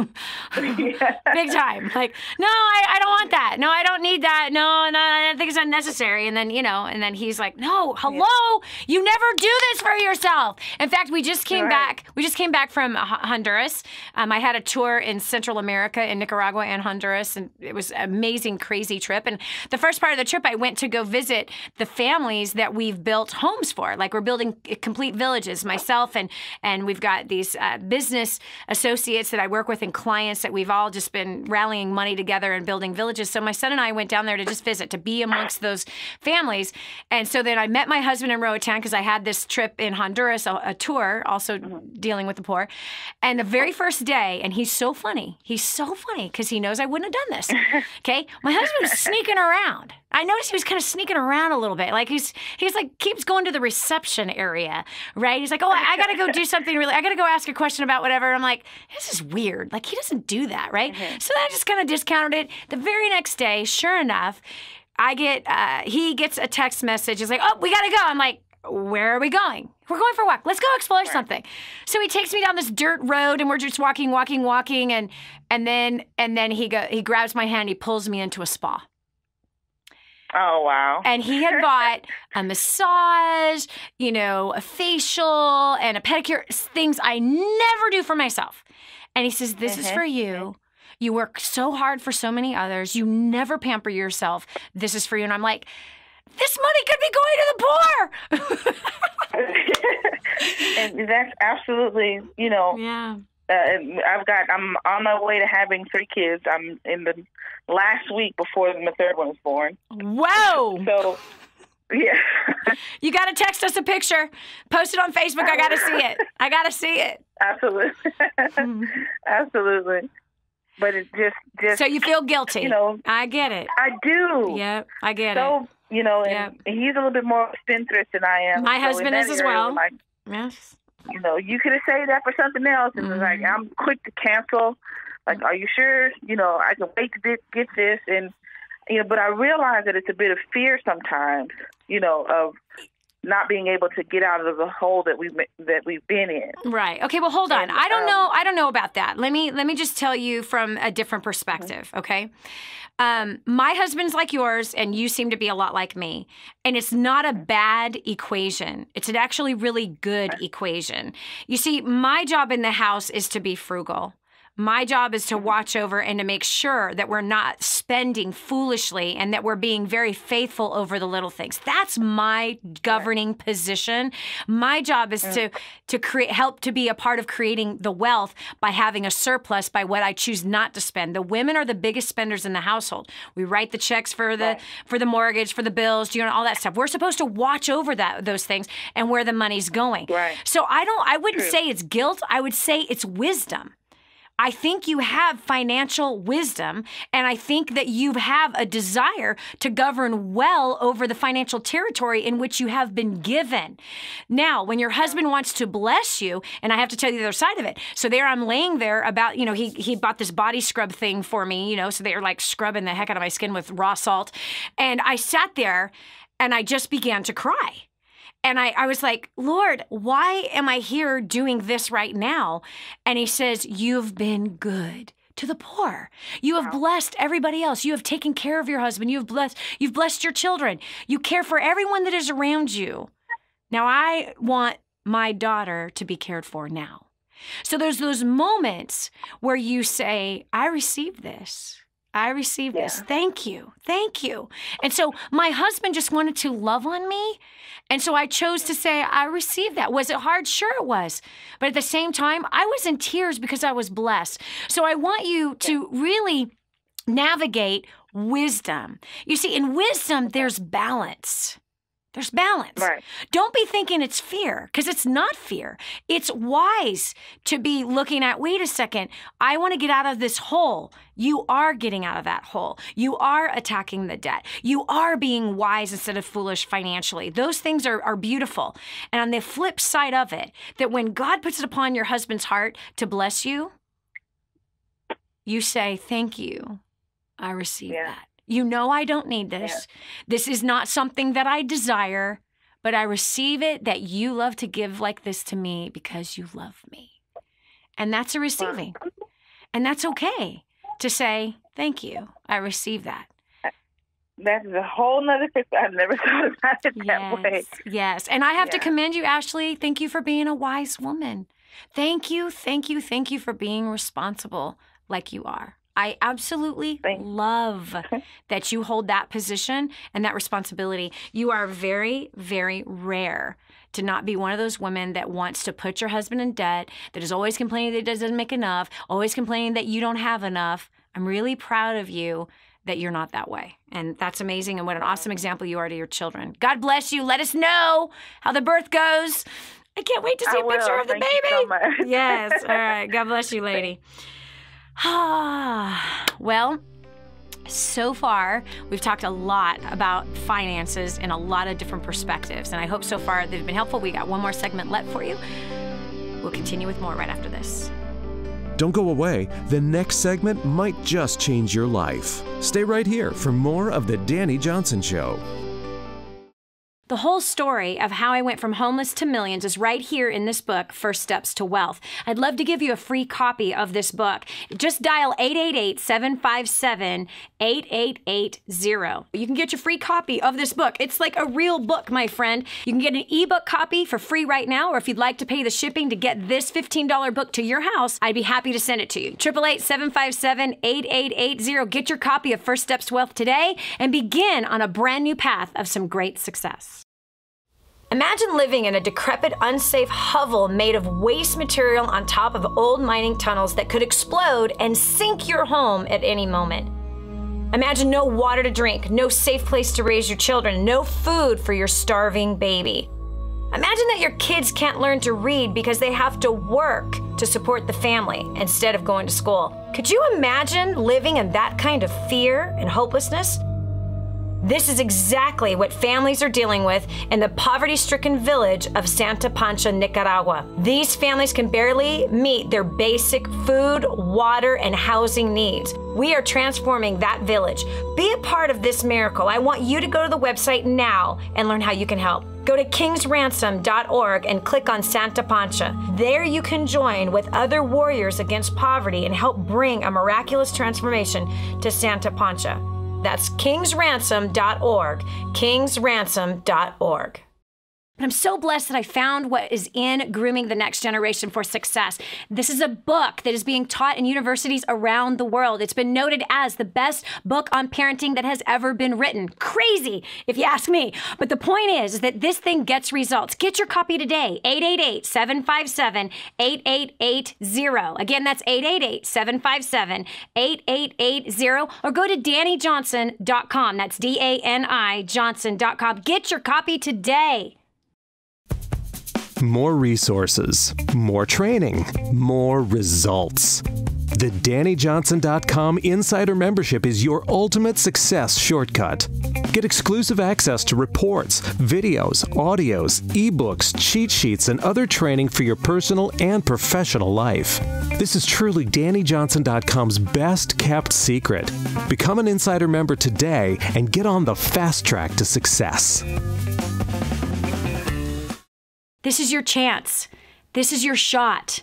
Big time. Like, no, I don't want that. No, I don't need that. No, I think it's unnecessary. And then, and then he's like, no, hello, you never do this for yourself. In fact, we just came back. We just came back from Honduras. I had a tour in Central America, in Nicaragua and Honduras, and it was an amazing, crazy trip. And the first part of the trip, I went to go visit the families that we've built homes for. Like, we're building complete villages, myself, and we've got these business associates that I work with and clients that we've all just been rallying money together and building villages. So my son and I went down there to just visit, to be amongst those families. And so then I met my husband in Roatan because I had this trip in Honduras, a tour, also dealing with the poor. And the very first day, and he's so funny because he knows I wouldn't have done this. Okay, my husband was sneaking around. I noticed he was kind of sneaking around a little bit. Like he's like keeps going to the reception area, right? He's like, oh, I got to go do something I got to go ask a question about whatever. I'm like, this is weird. Like, he doesn't do that, right? Mm-hmm. So I just kind of discounted it. The very next day, sure enough, he gets a text message. He's like, oh, we got to go. I'm like, where are we going? We're going for a walk. Let's go explore something. So he takes me down this dirt road, and we're just walking, and then he grabs my hand, he pulls me into a spa. Oh, wow. And he had bought a massage, a facial and a pedicure, things I never do for myself. And he says, this is for you. You work so hard for so many others. You never pamper yourself. This is for you. And I'm like, this money could be going to the poor. And that's absolutely, Yeah. I'm on my way to having 3 kids. I'm in the last week before my third one was born. Whoa! So, yeah. You got to text us a picture. Post it on Facebook. I got to see it. Absolutely. Absolutely. But it's just. So you feel guilty. I get it. I do. Yep, I get it. And he's a little bit more spendthrift than I am. My husband is as well. Yes. You could have saved that for something else. And it's like, I'm quick to cancel. Like, are you sure? I can wait to get this. And, but I realize that it's a bit of fear sometimes, of not being able to get out of the hole that we've been in. Right. Okay. Well, hold on. I don't know about that. Let me just tell you from a different perspective. Okay. My husband's like yours, and you seem to be a lot like me. And it's not a bad equation. It's an actually really good equation. You see, my job in the house is to be frugal. My job is to watch over and to make sure that we're not spending foolishly and that we're being very faithful over the little things. That's my governing position. My job is to help to be a part of creating the wealth by having a surplus by what I choose not to spend. The women are the biggest spenders in the household. We write the checks for the mortgage, for the bills, all that stuff. We're supposed to watch over those things and where the money's going. Right. So I wouldn't say it's guilt. I would say it's wisdom. I think you have financial wisdom, and I think that you have a desire to govern well over the financial territory in which you have been given. Now, when your husband wants to bless you, and I have to tell you the other side of it. So there I'm laying there about, he bought this body scrub thing for me, so they were like scrubbing the heck out of my skin with raw salt. And I sat there and I just began to cry. And I was like, Lord, why am I here doing this right now? And he says, you've been good to the poor. You have blessed everybody else. You have taken care of your husband. You've blessed your children. You care for everyone that is around you. Now I want my daughter to be cared for now. So there's those moments where you say, I received this. I received this. Thank you. Thank you. And so my husband just wanted to love on me. And so I chose to say, I received that. Was it hard? Sure it was. But at the same time, I was in tears because I was blessed. So I want you to really navigate wisdom. You see, in wisdom, there's balance. There's balance. Right. Don't be thinking it's fear, because it's not fear. It's wise to be looking at, wait a second, I want to get out of this hole. You are getting out of that hole. You are attacking the debt. You are being wise instead of foolish financially. Those things are beautiful. And on the flip side of it, that when God puts it upon your husband's heart to bless you, you say, thank you. I receive that. You know I don't need this. Yeah. This is not something that I desire, but I receive it that you love to give like this to me because you love me. And that's a receiving. And that's okay to say, thank you. I receive that. That's a whole nother picture. I've never thought about it that way. Yes. And I have to commend you, Ashley. Thank you for being a wise woman. Thank you, thank you, thank you for being responsible like you are. I absolutely love that you hold that position and that responsibility. You are very, very rare to not be one of those women that wants to put your husband in debt, that is always complaining that he doesn't make enough, always complaining that you don't have enough. I'm really proud of you that you're not that way. And that's amazing, and what an awesome example you are to your children. God bless you. Let us know how the birth goes. I can't wait to see a picture of the baby. You so much. Yes. All right. God bless you, lady. Well, so far, we've talked a lot about finances in a lot of different perspectives, and I hope so far they've been helpful. We got one more segment left for you. We'll continue with more right after this. Don't go away. The next segment might just change your life. Stay right here for more of The Dani Johnson Show. The whole story of how I went from homeless to millions is right here in this book, First Steps to Wealth. I'd love to give you a free copy of this book. Just dial 888-757-8880. You can get your free copy of this book. It's like a real book, my friend. You can get an ebook copy for free right now, or if you'd like to pay the shipping to get this $15 book to your house, I'd be happy to send it to you. 888-757-8880. Get your copy of First Steps to Wealth today and begin on a brand new path of some great success. Imagine living in a decrepit, unsafe hovel made of waste material on top of old mining tunnels that could explode and sink your home at any moment. Imagine no water to drink, no safe place to raise your children, no food for your starving baby. Imagine that your kids can't learn to read because they have to work to support the family instead of going to school. Could you imagine living in that kind of fear and hopelessness? This is exactly what families are dealing with in the poverty-stricken village of Santa Pancha, Nicaragua. These families can barely meet their basic food, water, and housing needs. We are transforming that village. Be a part of this miracle. I want you to go to the website now and learn how you can help. Go to kingsransom.org and click on Santa Pancha. There you can join with other warriors against poverty and help bring a miraculous transformation to Santa Pancha. That's kingsransom.org, kingsransom.org. But I'm so blessed that I found what is in Grooming the Next Generation for Success. This is a book that is being taught in universities around the world. It's been noted as the best book on parenting that has ever been written. Crazy, if you ask me. But the point is that this thing gets results. Get your copy today, 888-757-8880. Again, that's 888-757-8880. Or go to DaniJohnson.com. That's DANI Johnson.com. Get your copy today. More resources, more training, more results. The DaniJohnson.com Insider Membership is your ultimate success shortcut. Get exclusive access to reports, videos, audios, ebooks, cheat sheets, and other training for your personal and professional life. This is truly DaniJohnson.com's best kept secret. Become an Insider member today and get on the fast track to success. This is your chance. This is your shot.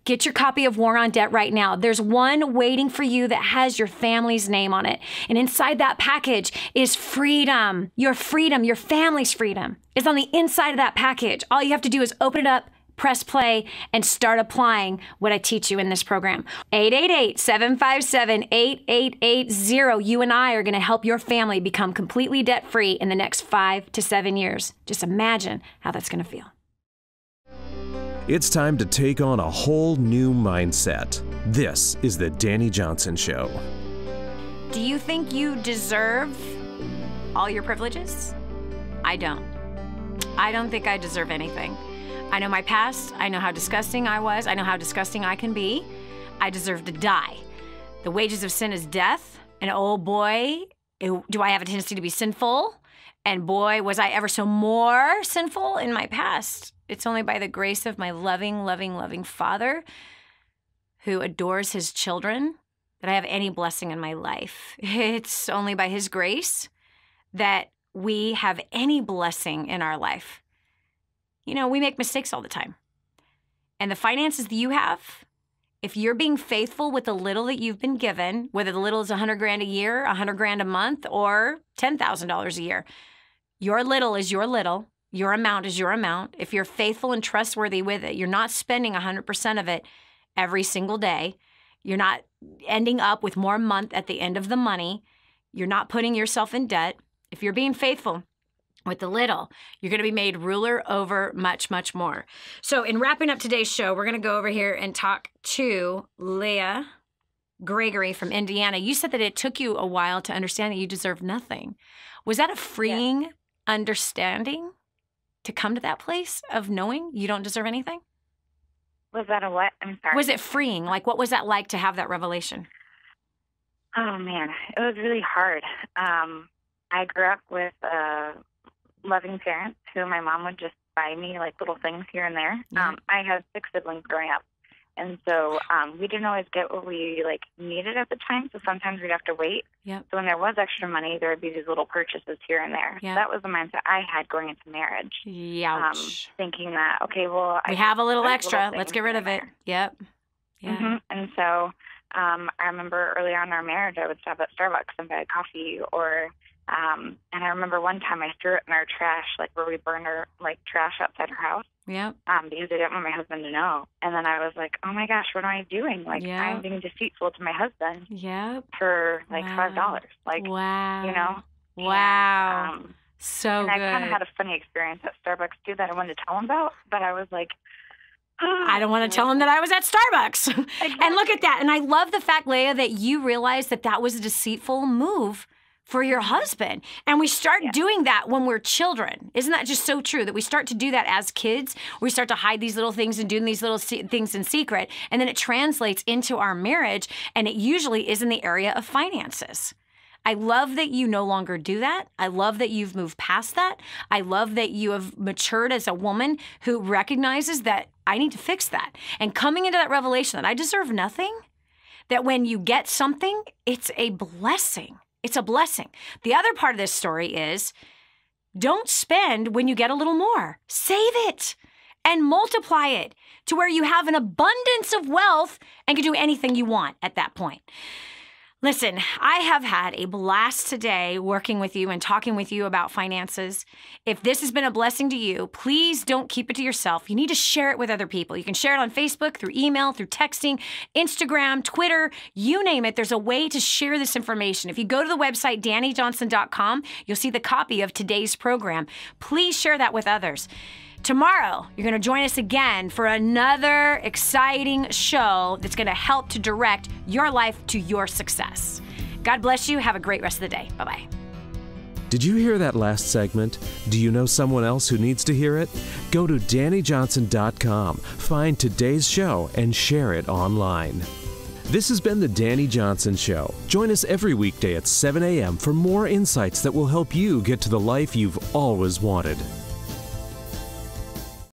Get your copy of War on Debt right now. There's one waiting for you that has your family's name on it. And inside that package is freedom. Your family's freedom is on the inside of that package. All you have to do is open it up, press play, and start applying what I teach you in this program. 888-757-8880. You and I are going to help your family become completely debt-free in the next 5 to 7 years. Just imagine how that's going to feel. It's time to take on a whole new mindset. This is the Dani Johnson Show. Do you think you deserve all your privileges? I don't. I don't think I deserve anything. I know my past. I know how disgusting I was. I know how disgusting I can be. I deserve to die. The wages of sin is death. And oh boy, do I have a tendency to be sinful. And boy, was I ever so more sinful in my past. It's only by the grace of my loving, loving, loving Father who adores his children that I have any blessing in my life. It's only by his grace that we have any blessing in our life. You know, we make mistakes all the time. And the finances that you have, if you're being faithful with the little that you've been given, whether the little is $100,000 a year, $100,000 a month, or $10,000 a year, your little is your little. Your amount is your amount. If you're faithful and trustworthy with it, you're not spending 100% of it every single day. You're not ending up with more month at the end of the money. You're not putting yourself in debt. If you're being faithful with the little, you're going to be made ruler over much, much more. So in wrapping up today's show, we're going to go over here and talk to Leah Gregory from Indiana. You said that it took you a while to understand that you deserve nothing. Was that a freeing understanding? To come to that place of knowing you don't deserve anything? Was that a what? I'm sorry. Was it freeing? Like, what was that like to have that revelation? Oh, man. It was really hard. I grew up with loving parents who my mom would just buy me, like, little things here and there. Yeah. I had 6 siblings growing up. And so we didn't always get what we, like, needed at the time, so sometimes we'd have to wait. Yep. So when there was extra money, there would be these little purchases here and there. Yep. That was the mindset I had going into marriage. Youch. Thinking that, okay, well, we have a little extra. Let's get rid of it. Yep. Yeah. Mm-hmm. And so I remember early on in our marriage, I would stop at Starbucks and buy coffee, or and I remember one time I threw it in our trash, like where we burn our like trash outside our house. Yeah. Because I didn't want my husband to know. And then I was like, oh my gosh, what am I doing? Like, I'm being deceitful to my husband. Yep. For like $5. Like, wow. You know? Wow. And, so and good. I kind of had a funny experience at Starbucks too that I wanted to tell him about, but I was like, I don't want to tell him that I was at Starbucks. Exactly. And look at that. And I love the fact, Leah, that you realized that that was a deceitful move for your husband. And we start doing that when we're children. Isn't that just so true that we start to do that as kids? We start to hide these little things and doing these little things in secret. And then it translates into our marriage. And it usually is in the area of finances. I love that you no longer do that. I love that you've moved past that. I love that you have matured as a woman who recognizes that I need to fix that. And coming into that revelation that I deserve nothing, that when you get something, it's a blessing. It's a blessing. The other part of this story is don't spend when you get a little more. Save it and multiply it to where you have an abundance of wealth and can do anything you want at that point. Listen, I have had a blast today working with you and talking with you about finances. If this has been a blessing to you, please don't keep it to yourself. You need to share it with other people. You can share it on Facebook, through email, through texting, Instagram, Twitter, you name it. There's a way to share this information. If you go to the website, DaniJohnson.com, you'll see the copy of today's program. Please share that with others. Tomorrow, you're going to join us again for another exciting show that's going to help to direct your life to your success. God bless you. Have a great rest of the day. Bye-bye. Did you hear that last segment? Do you know someone else who needs to hear it? Go to DaniJohnson.com, find today's show, and share it online. This has been the Dani Johnson Show. Join us every weekday at 7 a.m. for more insights that will help you get to the life you've always wanted.